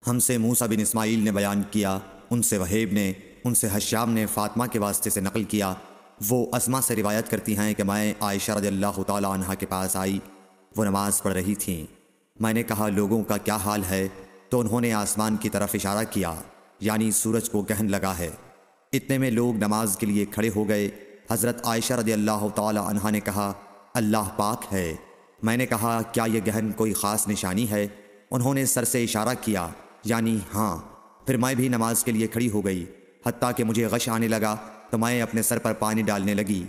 ہم سے موسیٰ بن اسماعیل نے بیان کیا، ان سے وہیب نے، ان سے حشام نے فاطمہ کے واسطے سے نقل کیا۔ وہ اسما سے روایت کرتی ہیں کہ میں عائشہ رضی اللہ تعالی عنہا کے پاس آئی، وہ نماز پڑھ رہی تھیں۔ میں نے کہا لوگوں کا کیا حال ہے؟ تو انہوں نے آسمان کی طرف اشارہ کیا، یعنی سورج کو گہن لگا ہے۔ اتنے میں لوگ نماز کے لیے کھڑے ہو گئے۔ حضرت عائشہ رضی اللہ تعالی عنہا نے کہا اللہ پاک ہے۔ میں نے کہا کیا یہ گہن کوئی خاص نشانی ہے؟ انہوں نے سر سے اشارہ کیا، یعنی ہاں۔ پھر میں بھی نماز کے لیے کھڑی ہو گئی، حتیٰ کہ مجھے غش آنے لگا تو میں اپنے سر پر پانی ڈالنے لگی۔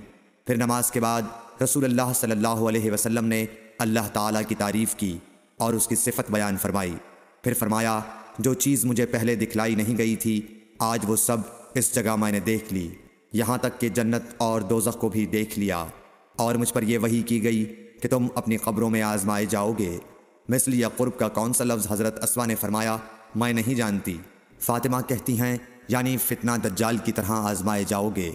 پھر نماز کے بعد رسول اللہ صلی اللہ علیہ وسلم نے اللہ تعالیٰ کی تعریف کی اور اس کی صفت بیان فرمائی۔ پھر فرمایا جو چیز مجھے پہلے دکھلائی نہیں گئی تھی، آج وہ سب اس جگہ میں نے دیکھ لی، یہاں تک کہ جنت اور دوزخ کو بھی دیکھ لیا۔ اور مجھ پر یہ وحی کی گئی کہ تم اپنی قبروں میں آزمائے جاؤ گے۔ مثل یا قرب کا کون سا لفظ؟ حضرت اسما نے فرمایا میں نہیں جانتی۔ فاطمہ کہتی ہیں یعنی فتنہ دجال کی طرح آزمائے جاؤ گے۔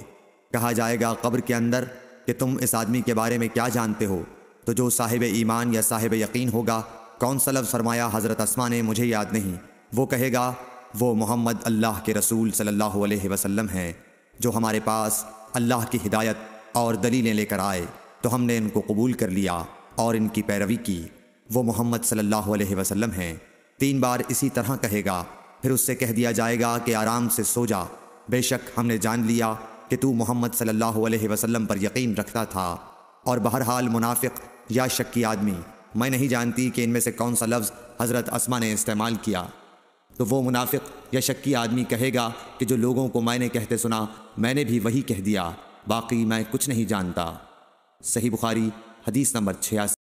کہا جائے گا قبر کے اندر کہ تم اس آدمی کے بارے میں کیا جانتے ہو؟ تو جو صاحب ایمان یا صاحب یقین ہوگا۔ کون سا لفظ فرمایا؟ حضرت اسما نے مجھے یاد نہیں۔ وہ کہے گا وہ محمد اللہ کے رسول صلی اللہ علیہ وسلم ہیں، جو ہمارے پاس اللہ کی ہدایت اور دلیلیں لے کر آئے تو ہم نے ان کو قبول کر لیا اور ان کی پیروی کی۔ وہ محمد صلی اللہ علیہ وسلم ہیں۔ 3 بار اسی طرح کہے گا۔ پھر اس سے کہہ دیا جائے گا کہ آرام سے سو جا، بے شک ہم نے جان لیا کہ تو محمد صلی اللہ علیہ وسلم پر یقین رکھتا تھا۔ اور بہرحال منافق یا شکی آدمی، میں نہیں جانتی کہ ان میں سے کون سا لفظ حضرت اسما نے استعمال کیا۔ تو وہ منافق یا شکی آدمی کہے گا کہ جو لوگوں کو میں نے کہتے سنا، میں نے بھی وہی کہہ دیا، باقی میں کچھ نہیں جانتا۔ صحیح بخاری حدیث نمبر 86۔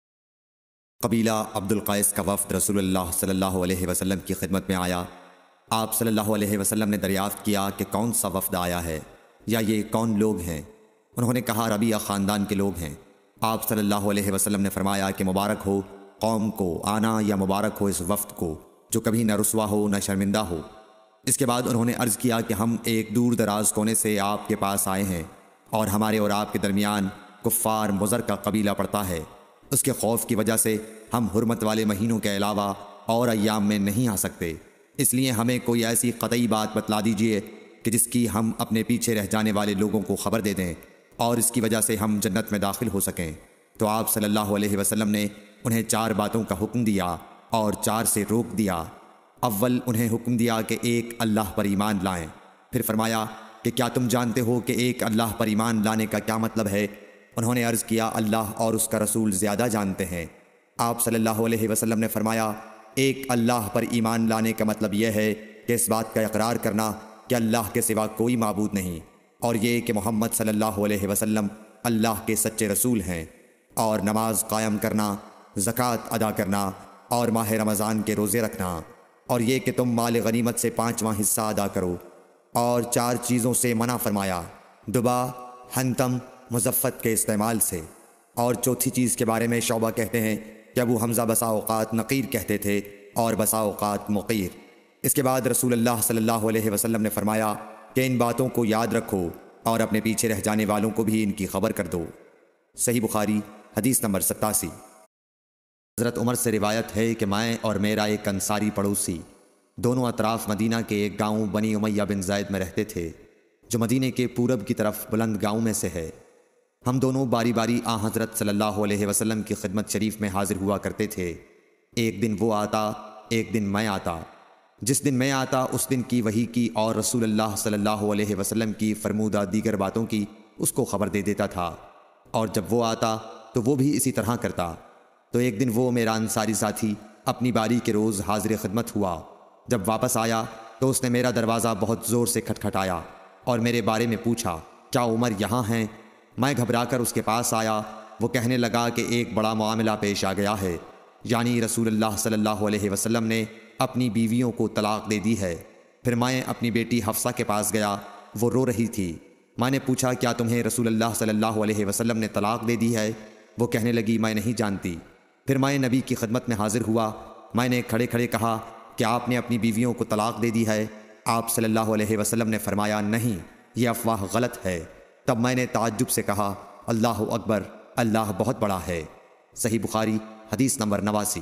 قبیلہ عبد القیس کا وفد رسول اللہ صلی اللہ علیہ وسلم کی خدمت میں آیا۔ آپ صلی اللہ علیہ وسلم نے دریافت کیا کہ کون سا وفد آیا ہے یا یہ کون لوگ ہیں؟ انہوں نے کہا ربیعہ خاندان کے لوگ ہیں۔ آپ صلی اللہ علیہ وسلم نے فرمایا کہ مبارک ہو قوم کو آنا، یا مبارک ہو اس وفد کو جو کبھی نہ رسوا ہو نہ شرمندہ ہو۔ اس کے بعد انہوں نے عرض کیا کہ ہم ایک دور دراز کونے سے آپ کے پاس آئے ہیں، اور ہمارے اور آپ کے درمیان کفار مضر کا قبیلہ پڑتا ہے۔ اس کے خوف کی وجہ سے ہم حرمت والے مہینوں کے علاوہ اور ایام میں نہیں آ سکتے، اس لیے ہمیں کوئی ایسی قطعی بات بتلا دیجئے کہ جس کی ہم اپنے پیچھے رہ جانے والے لوگوں کو خبر دے دیں اور اس کی وجہ سے ہم جنت میں داخل ہو سکیں۔ تو آپ صلی اللہ علیہ وسلم نے انہیں 4 باتوں کا حکم دیا اور 4 سے روک دیا۔ اول انہیں حکم دیا کہ ایک اللہ پر ایمان لائیں۔ پھر فرمایا کہ کیا تم جانتے ہو کہ ایک اللہ پر ایمان لانے کا کیا مطلب ہے؟ انہوں نے عرض کیا اللہ اور اس کا رسول زیادہ جانتے ہیں۔ آپ صلی اللہ علیہ وسلم نے فرمایا ایک اللہ پر ایمان لانے کا مطلب یہ ہے کہ اس بات کا اقرار کرنا کہ اللہ کے سوا کوئی معبود نہیں، اور یہ کہ محمد صلی اللہ علیہ وسلم اللہ کے سچے رسول ہیں، اور نماز قائم کرنا، زکوٰۃ ادا کرنا، اور ماہ رمضان کے روزے رکھنا، اور یہ کہ تم مال غنیمت سے 5واں حصہ ادا کرو۔ اور 4 چیزوں سے منع فرمایا، دبا، حنتم، مزفت کے استعمال سے۔ اور چوتھی چیز کے بارے میں شعبہ کہتے ہیں کہ ابو حمزہ بسا اوقات نقیر کہتے تھے اور بسا اوقات مقیر۔ اس کے بعد رسول اللہ صلی اللہ علیہ وسلم نے فرمایا کہ ان باتوں کو یاد رکھو اور اپنے پیچھے رہ جانے والوں کو بھی ان کی خبر کر دو۔ صحیح بخاری حدیث نمبر 87۔ حضرت عمر سے روایت ہے کہ میں اور میرا ایک انصاری پڑوسی دونوں اطراف مدینہ کے ایک گاؤں بنی امیہ بن زید میں رہتے تھے، جو مدینہ کے پورب کی طرف بلند گاؤں میں سے ہے۔ ہم دونوں باری باری حضرت صلی اللہ علیہ وسلم کی خدمت شریف میں حاضر ہوا کرتے تھے۔ ایک دن وہ آتا، ایک دن میں آتا۔ جس دن میں آتا اس دن کی وحی کی اور رسول اللہ صلی اللہ علیہ وسلم کی فرمودہ دیگر باتوں کی اس کو خبر دے دیتا تھا، اور جب وہ آتا تو وہ بھی اسی طرح کرتا۔ تو ایک دن وہ میرا انصاری ساتھی اپنی باری کے روز حاضر خدمت ہوا۔ جب واپس آیا تو اس نے میرا دروازہ بہت زور سے کھٹکھٹایا اور میرے بارے میں پوچھا کیا عمر یہاں ہیں؟ میں گھبرا کر اس کے پاس آیا۔ وہ کہنے لگا کہ ایک بڑا معاملہ پیش آ گیا ہے، یعنی رسول اللہ صلی اللہ علیہ وسلم نے اپنی بیویوں کو طلاق دے دی ہے۔ پھر میں اپنی بیٹی حفصہ کے پاس گیا، وہ رو رہی تھی۔ میں نے پوچھا کیا تمہیں رسول اللہ صلی اللہ علیہ وسلم نے طلاق دے دی ہے؟ وہ کہنے لگی میں نہیں جانتی۔ پھر میں نبی کی خدمت میں حاضر ہوا۔ میں نے کھڑے کھڑے کہا کہ آپ نے اپنی بیویوں کو طلاق دے دی ہے؟ آپ صلی اللہ علیہ وسلم نے فرمایا نہیں، یہ افواہ غلط ہے۔ تب میں نے تعجب سے کہا اللہ اکبر، اللہ بہت بڑا ہے۔ صحیح بخاری حدیث نمبر 89۔